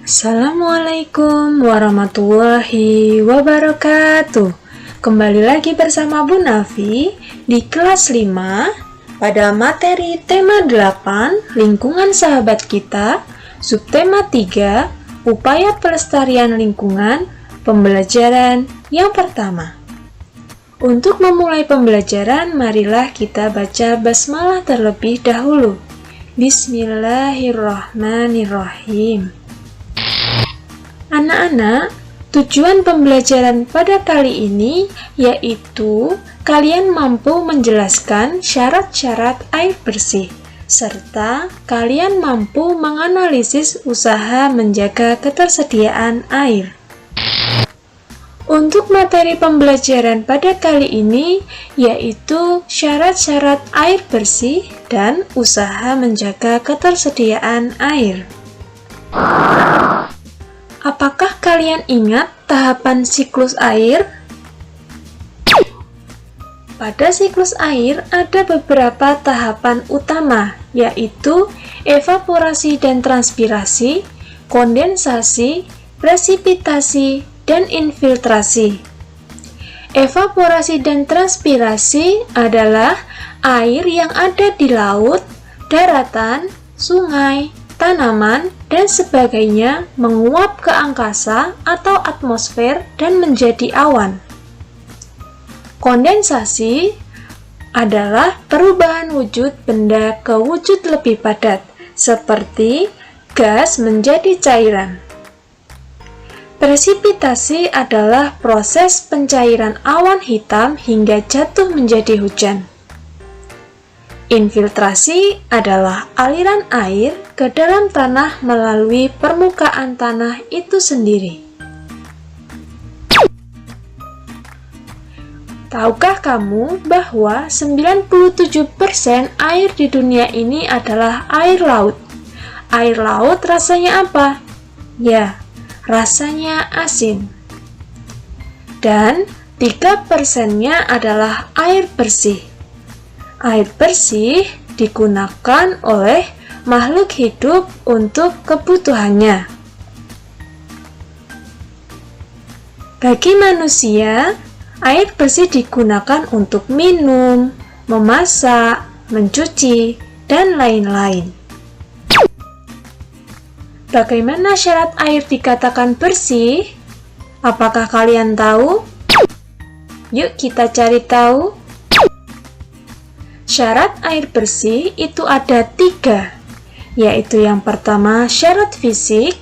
Assalamualaikum warahmatullahi wabarakatuh. Kembali lagi bersama Bu Nafi di kelas 5 pada materi tema 8 lingkungan sahabat kita, subtema 3 upaya pelestarian lingkungan, pembelajaran yang pertama. Untuk memulai pembelajaran, marilah kita baca basmalah terlebih dahulu. Bismillahirrahmanirrahim. Anak-anak, tujuan pembelajaran pada kali ini yaitu kalian mampu menjelaskan syarat-syarat air bersih, serta kalian mampu menganalisis usaha menjaga ketersediaan air. Untuk materi pembelajaran pada kali ini yaitu syarat-syarat air bersih dan usaha menjaga ketersediaan air. Apakah kalian ingat tahapan siklus air? Pada siklus air ada beberapa tahapan utama, yaitu evaporasi dan transpirasi, kondensasi, presipitasi, dan infiltrasi. Evaporasi dan transpirasi adalah air yang ada di laut, daratan, sungai, tanaman, dan sebagainya menguap ke angkasa atau atmosfer dan menjadi awan. Kondensasi adalah perubahan wujud benda ke wujud lebih padat, seperti gas menjadi cairan. Presipitasi adalah proses pencairan awan hitam hingga jatuh menjadi hujan. Infiltrasi adalah aliran air ke dalam tanah melalui permukaan tanah itu sendiri. Tahukah kamu bahwa 97% air di dunia ini adalah air laut? Air laut rasanya apa? Ya, rasanya asin. Dan 3%-nya adalah air bersih. Air bersih digunakan oleh makhluk hidup untuk kebutuhannya. Bagi manusia, air bersih digunakan untuk minum, memasak, mencuci, dan lain-lain. Bagaimana syarat air dikatakan bersih? Apakah kalian tahu? Yuk kita cari tahu. Syarat air bersih itu ada 3, yaitu yang pertama syarat fisik,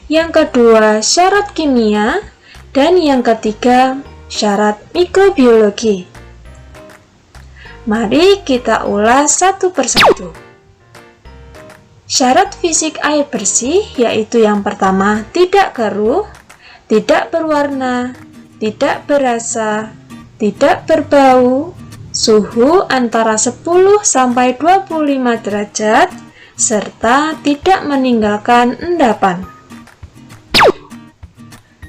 yang kedua syarat kimia, dan yang ketiga syarat mikrobiologi. Mari kita ulas satu persatu. Syarat fisik air bersih yaitu yang pertama tidak keruh, tidak berwarna, tidak berasa, tidak berbau, suhu antara 10 sampai 25 derajat, serta tidak meninggalkan endapan.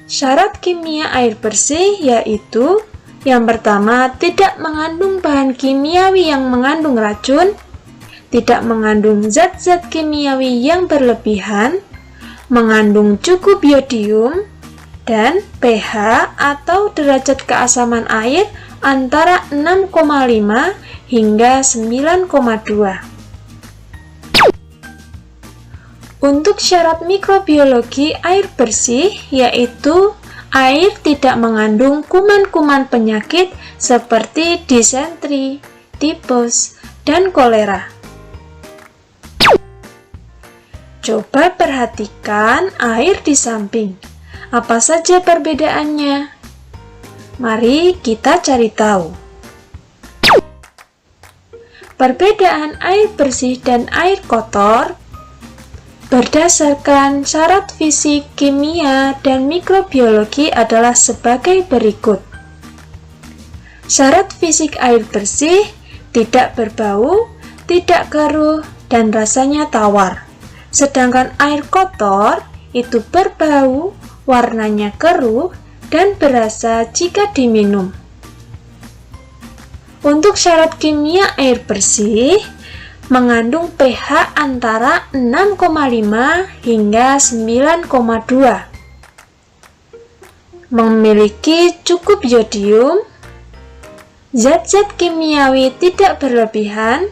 Syarat kimia air bersih yaitu yang pertama tidak mengandung bahan kimiawi yang mengandung racun, tidak mengandung zat-zat kimiawi yang berlebihan, mengandung cukup yodium, dan pH atau derajat keasaman air antara 6,5 hingga 9,2. Untuk syarat mikrobiologi air bersih yaitu air tidak mengandung kuman-kuman penyakit seperti disentri, tipes, dan kolera. Coba perhatikan air di samping. Apa saja perbedaannya? Mari kita cari tahu. Perbedaan air bersih dan air kotor berdasarkan syarat fisik, kimia, dan mikrobiologi adalah sebagai berikut. Syarat fisik air bersih tidak berbau, tidak keruh, dan rasanya tawar. Sedangkan air kotor itu berbau, warnanya keruh, dan berasa jika diminum. Untuk syarat kimia air bersih, mengandung pH antara 6,5 hingga 9,2. Memiliki cukup yodium, zat-zat kimiawi tidak berlebihan,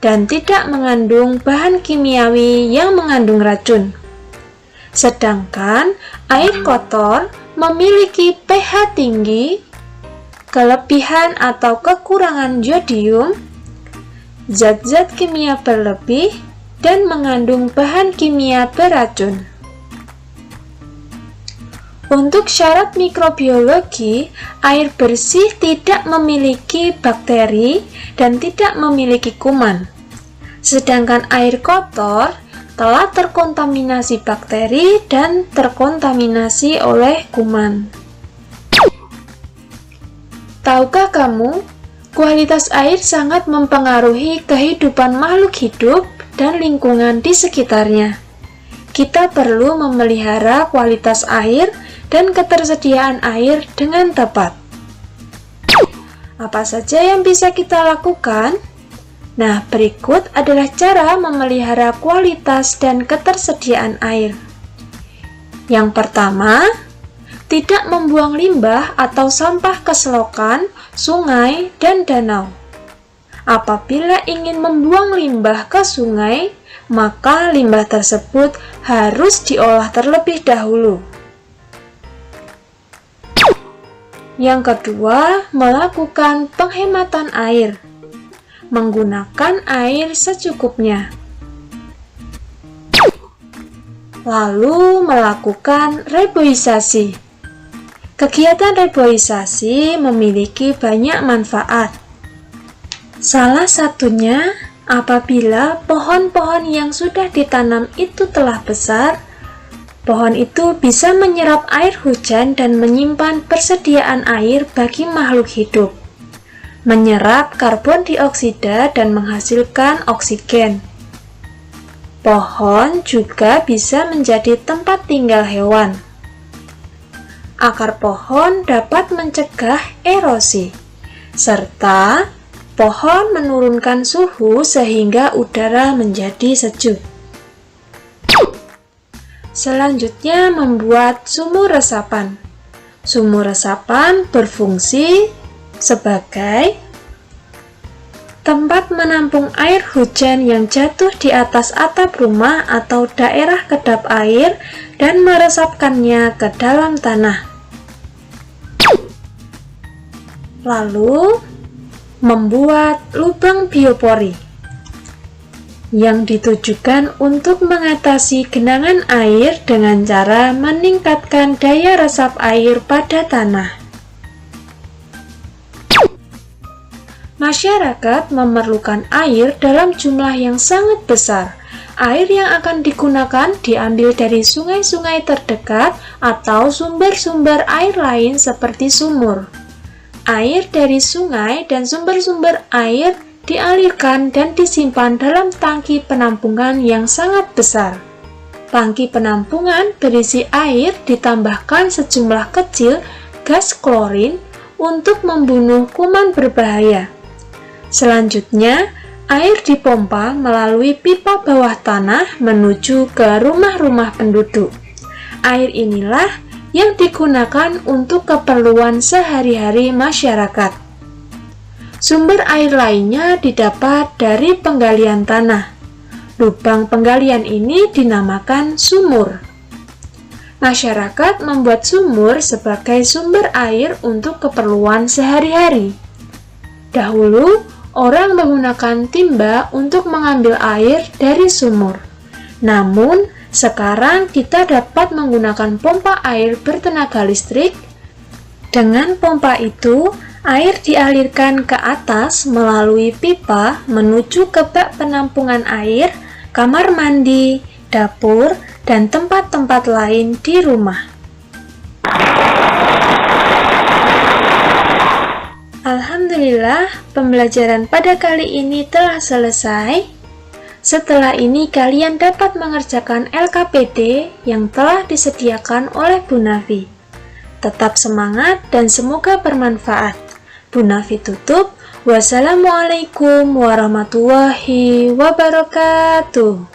dan tidak mengandung bahan kimiawi yang mengandung racun. Sedangkan air kotor memiliki pH tinggi, kelebihan atau kekurangan yodium, zat-zat kimia berlebih, dan mengandung bahan kimia beracun. Untuk syarat mikrobiologi, air bersih tidak memiliki bakteri dan tidak memiliki kuman. Sedangkan air kotor telah terkontaminasi bakteri dan terkontaminasi oleh kuman. Tahukah kamu, kualitas air sangat mempengaruhi kehidupan makhluk hidup dan lingkungan di sekitarnya. Kita perlu memelihara kualitas air dan ketersediaan air dengan tepat. Apa saja yang bisa kita lakukan? Nah, berikut adalah cara memelihara kualitas dan ketersediaan air. Yang pertama, tidak membuang limbah atau sampah ke selokan, sungai, dan danau. Apabila ingin membuang limbah ke sungai, maka limbah tersebut harus diolah terlebih dahulu. Yang kedua, melakukan penghematan air. Menggunakan air secukupnya. Lalu melakukan reboisasi. Kegiatan reboisasi memiliki banyak manfaat. Salah satunya, apabila pohon-pohon yang sudah ditanam itu telah besar, pohon itu bisa menyerap air hujan dan menyimpan persediaan air bagi makhluk hidup, menyerap karbon dioksida dan menghasilkan oksigen. Pohon juga bisa menjadi tempat tinggal hewan. Akar pohon dapat mencegah erosi, serta pohon menurunkan suhu sehingga udara menjadi sejuk. Selanjutnya, membuat sumur resapan. Sumur resapan berfungsi sebagai tempat menampung air hujan yang jatuh di atas atap rumah atau daerah kedap air dan meresapkannya ke dalam tanah. Lalu, membuat lubang biopori yang ditujukan untuk mengatasi genangan air dengan cara meningkatkan daya resap air pada tanah. Masyarakat memerlukan air dalam jumlah yang sangat besar. Air yang akan digunakan diambil dari sungai-sungai terdekat atau sumber-sumber air lain seperti sumur. Air dari sungai dan sumber-sumber air dialirkan dan disimpan dalam tangki penampungan yang sangat besar. Tangki penampungan berisi air ditambahkan sejumlah kecil gas klorin untuk membunuh kuman berbahaya. Selanjutnya, air dipompa melalui pipa bawah tanah menuju ke rumah-rumah penduduk. Air inilah yang digunakan untuk keperluan sehari-hari masyarakat. Sumber air lainnya didapat dari penggalian tanah. Lubang penggalian ini dinamakan sumur. Masyarakat membuat sumur sebagai sumber air untuk keperluan sehari-hari. Dahulu, orang menggunakan timba untuk mengambil air dari sumur. Namun, sekarang kita dapat menggunakan pompa air bertenaga listrik. Dengan pompa itu, air dialirkan ke atas melalui pipa menuju ke bak penampungan air, kamar mandi, dapur, dan tempat-tempat lain di rumah. Alhamdulillah, pembelajaran pada kali ini telah selesai. Setelah ini kalian dapat mengerjakan LKPD yang telah disediakan oleh Bu Nafi. Tetap semangat dan semoga bermanfaat. Bu Nafi tutup. Wassalamualaikum warahmatullahi wabarakatuh.